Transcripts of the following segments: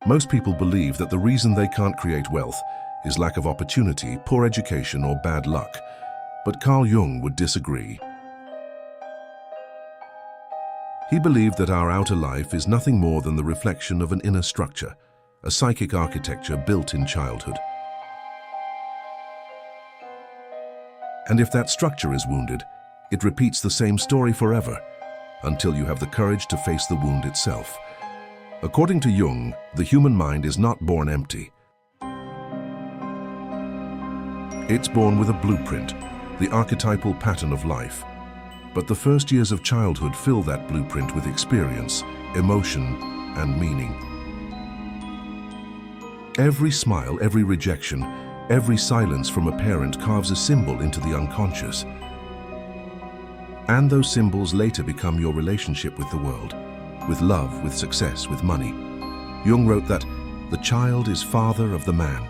Most people believe that the reason they can't create wealth is lack of opportunity, poor education, or bad luck. But Carl Jung would disagree. He believed that our outer life is nothing more than the reflection of an inner structure, a psychic architecture built in childhood. And if that structure is wounded, it repeats the same story forever, until you have the courage to face the wound itself. According to Jung, the human mind is not born empty. It's born with a blueprint, the archetypal pattern of life. But the first years of childhood fill that blueprint with experience, emotion, and meaning. Every smile, every rejection, every silence from a parent carves a symbol into the unconscious. And those symbols later become your relationship with the world, with love, with success, with money. Jung wrote that the child is father of the man.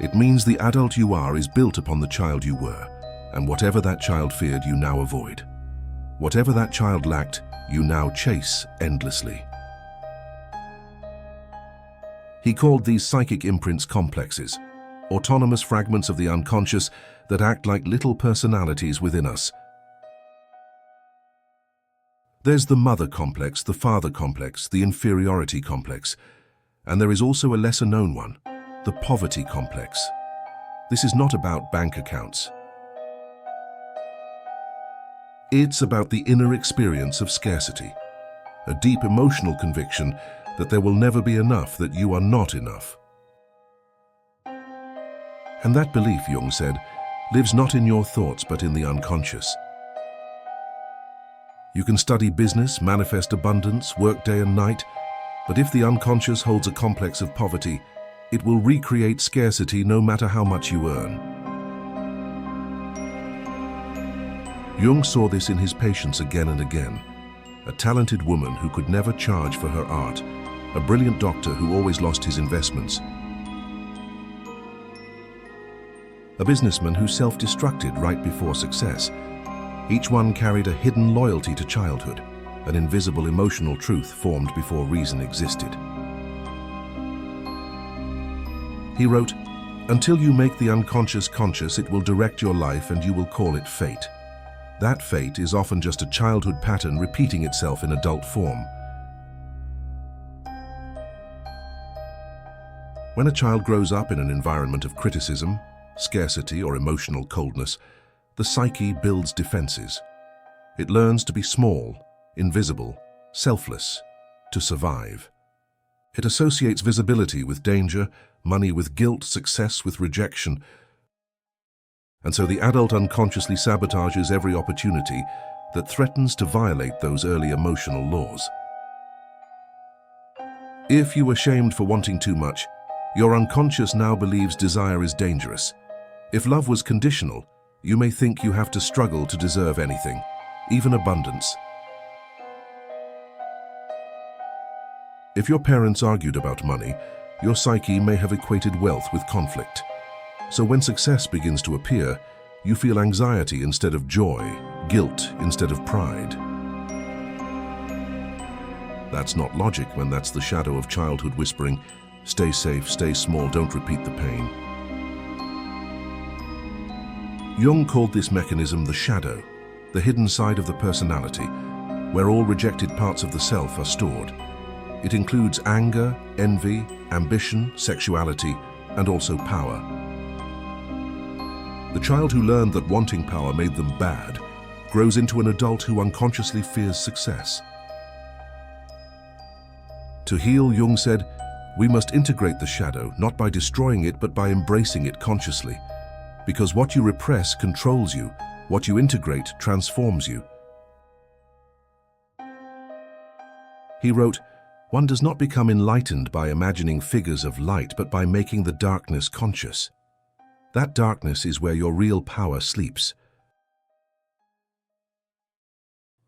It means the adult you are is built upon the child you were, and whatever that child feared, you now avoid. Whatever that child lacked, you now chase endlessly. He called these psychic imprints complexes, autonomous fragments of the unconscious that act like little personalities within us. There's the mother complex, the father complex, the inferiority complex, and there is also a lesser-known one, the poverty complex. This is not about bank accounts. It's about the inner experience of scarcity, a deep emotional conviction that there will never be enough, that you are not enough. And that belief, Jung said, lives not in your thoughts but in the unconscious. You can study business, manifest abundance, work day and night, but if the unconscious holds a complex of poverty, it will recreate scarcity no matter how much you earn. Jung saw this in his patients again and again. A talented woman who could never charge for her art, a brilliant doctor who always lost his investments, a businessman who self-destructed right before success. Each one carried a hidden loyalty to childhood, an invisible emotional truth formed before reason existed. He wrote, "Until you make the unconscious conscious, it will direct your life and you will call it fate. That fate is often just a childhood pattern repeating itself in adult form." When a child grows up in an environment of criticism, scarcity, or emotional coldness, the psyche builds defenses. It learns to be small, invisible, selfless, to survive. It associates visibility with danger, money with guilt, success with rejection. And so the adult unconsciously sabotages every opportunity that threatens to violate those early emotional laws. If you were shamed for wanting too much, your unconscious now believes desire is dangerous. If love was conditional, you may think you have to struggle to deserve anything, even abundance. If your parents argued about money, your psyche may have equated wealth with conflict. So when success begins to appear, you feel anxiety instead of joy, guilt instead of pride. That's not logic when that's the shadow of childhood whispering, "Stay safe, stay small, don't repeat the pain." Jung called this mechanism the shadow, the hidden side of the personality, where all rejected parts of the self are stored. It includes anger, envy, ambition, sexuality, and also power. The child who learned that wanting power made them bad grows into an adult who unconsciously fears success. To heal, Jung said, we must integrate the shadow, not by destroying it, but by embracing it consciously. Because what you repress controls you, what you integrate transforms you. He wrote, "One does not become enlightened by imagining figures of light, but by making the darkness conscious. That darkness is where your real power sleeps."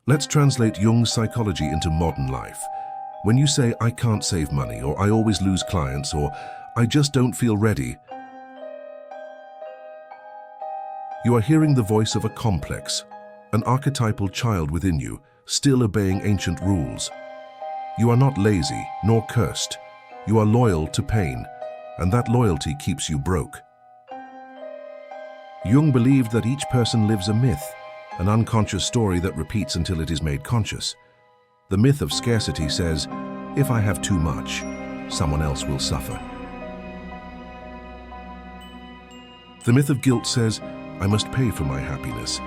Let's translate Jung's psychology into modern life. When you say, "I can't save money," or "I always lose clients," or "I just don't feel ready," you are hearing the voice of a complex, an archetypal child within you, still obeying ancient rules. You are not lazy nor cursed. You are loyal to pain, and that loyalty keeps you broke. Jung believed that each person lives a myth, an unconscious story that repeats until it is made conscious. The myth of scarcity says, if I have too much, someone else will suffer. The myth of guilt says, I must pay for my happiness.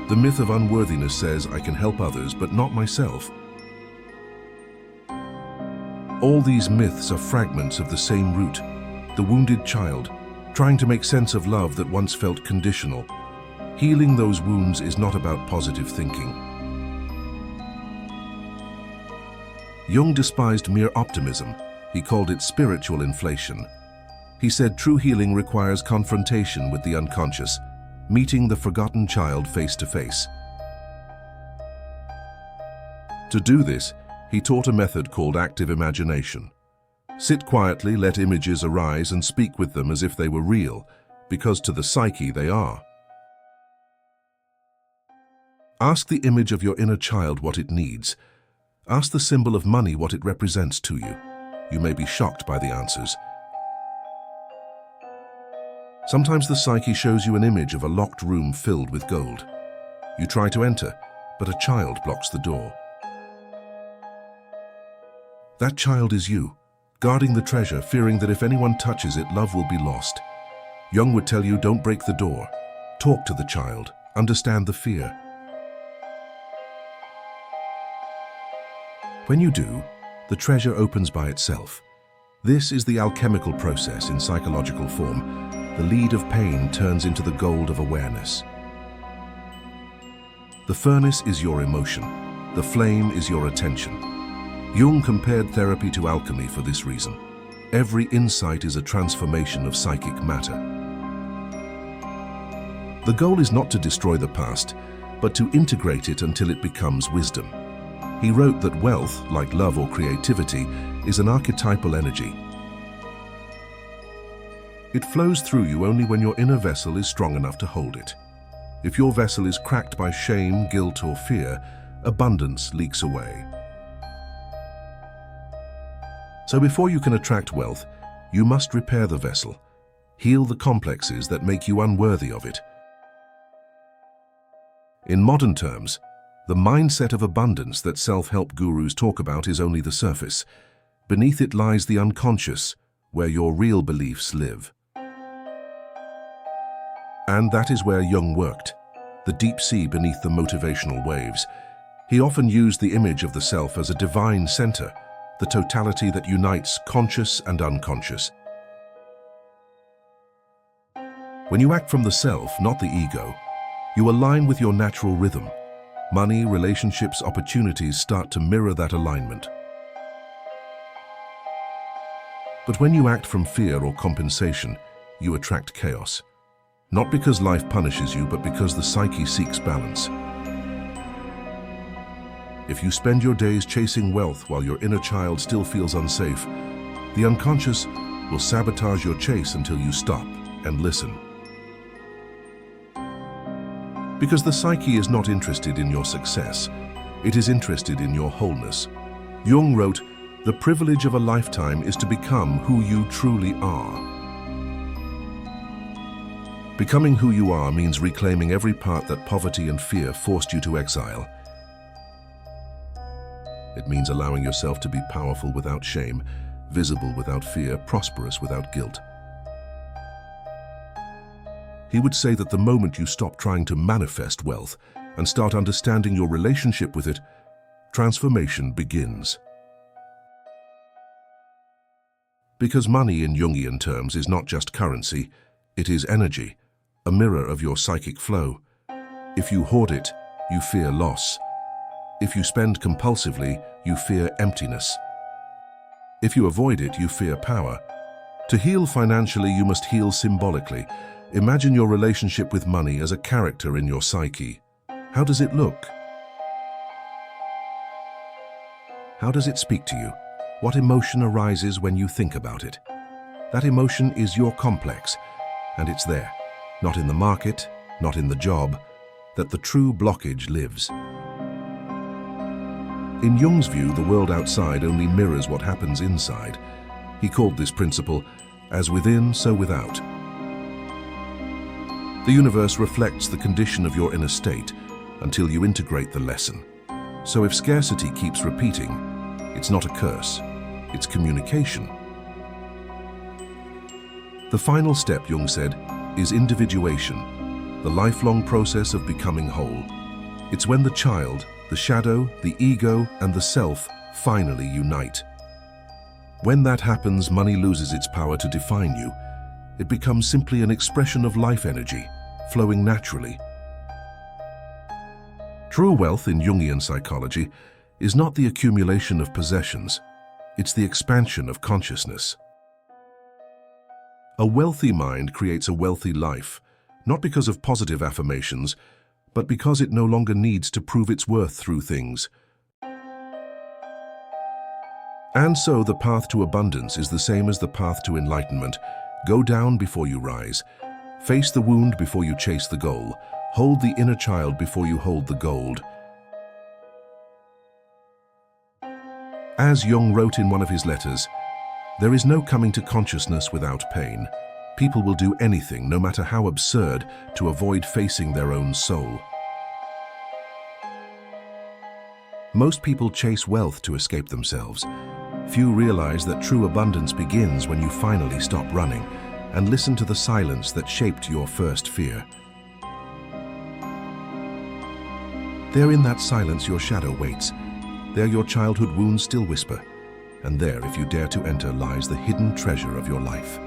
The myth of unworthiness says, I can help others, but not myself. All these myths are fragments of the same root, the wounded child, trying to make sense of love that once felt conditional. Healing those wounds is not about positive thinking. Jung despised mere optimism. He called it spiritual inflation. He said true healing requires confrontation with the unconscious, meeting the forgotten child face to face. To do this, he taught a method called active imagination. Sit quietly, let images arise, and speak with them as if they were real, because to the psyche they are. Ask the image of your inner child what it needs. Ask the symbol of money what it represents to you. You may be shocked by the answers. Sometimes the psyche shows you an image of a locked room filled with gold. You try to enter, but a child blocks the door. That child is you, guarding the treasure, fearing that if anyone touches it, love will be lost. Jung would tell you, don't break the door. Talk to the child. Understand the fear. When you do, the treasure opens by itself. This is the alchemical process in psychological form. The lead of pain turns into the gold of awareness. The furnace is your emotion. The flame is your attention. Jung compared therapy to alchemy for this reason. Every insight is a transformation of psychic matter. The goal is not to destroy the past, but to integrate it until it becomes wisdom. He wrote that wealth, like love or creativity, is an archetypal energy. It flows through you only when your inner vessel is strong enough to hold it. If your vessel is cracked by shame, guilt, or fear, abundance leaks away. So before you can attract wealth, you must repair the vessel, heal the complexes that make you unworthy of it. In modern terms, the mindset of abundance that self-help gurus talk about is only the surface. Beneath it lies the unconscious, where your real beliefs live. And that is where Jung worked, the deep sea beneath the motivational waves. He often used the image of the self as a divine center, the totality that unites conscious and unconscious. When you act from the self, not the ego, you align with your natural rhythm. Money, relationships, opportunities start to mirror that alignment. But when you act from fear or compensation, you attract chaos. Not because life punishes you, but because the psyche seeks balance. If you spend your days chasing wealth while your inner child still feels unsafe, the unconscious will sabotage your chase until you stop and listen. Because the psyche is not interested in your success, it is interested in your wholeness. Jung wrote, "The privilege of a lifetime is to become who you truly are." Becoming who you are means reclaiming every part that poverty and fear forced you to exile. It means allowing yourself to be powerful without shame, visible without fear, prosperous without guilt. He would say that the moment you stop trying to manifest wealth and start understanding your relationship with it, transformation begins. Because money in Jungian terms is not just currency, it is energy, a mirror of your psychic flow. If you hoard it, you fear loss. If you spend compulsively, you fear emptiness. If you avoid it, you fear power. To heal financially, you must heal symbolically. Imagine your relationship with money as a character in your psyche. How does it look? How does it speak to you? What emotion arises when you think about it? That emotion is your complex, and it's there, not in the market, not in the job, that the true blockage lives. In Jung's view, the world outside only mirrors what happens inside. He called this principle, as within, so without. The universe reflects the condition of your inner state until you integrate the lesson. So if scarcity keeps repeating, it's not a curse, it's communication. The final step, Jung said, is individuation, the lifelong process of becoming whole. It's when the child, the shadow, the ego, and the self finally unite. When that happens, money loses its power to define you. It becomes simply an expression of life energy, flowing naturally. True wealth in Jungian psychology is not the accumulation of possessions, it's the expansion of consciousness. A wealthy mind creates a wealthy life, not because of positive affirmations, but because it no longer needs to prove its worth through things. And so the path to abundance is the same as the path to enlightenment. Go down before you rise. Face the wound before you chase the goal. Hold the inner child before you hold the gold. As Jung wrote in one of his letters, there is no coming to consciousness without pain. People will do anything, no matter how absurd, to avoid facing their own soul. Most people chase wealth to escape themselves. Few realize that true abundance begins when you finally stop running and listen to the silence that shaped your first fear. There in that silence your shadow waits. There your childhood wounds still whisper. And there, if you dare to enter, lies the hidden treasure of your life.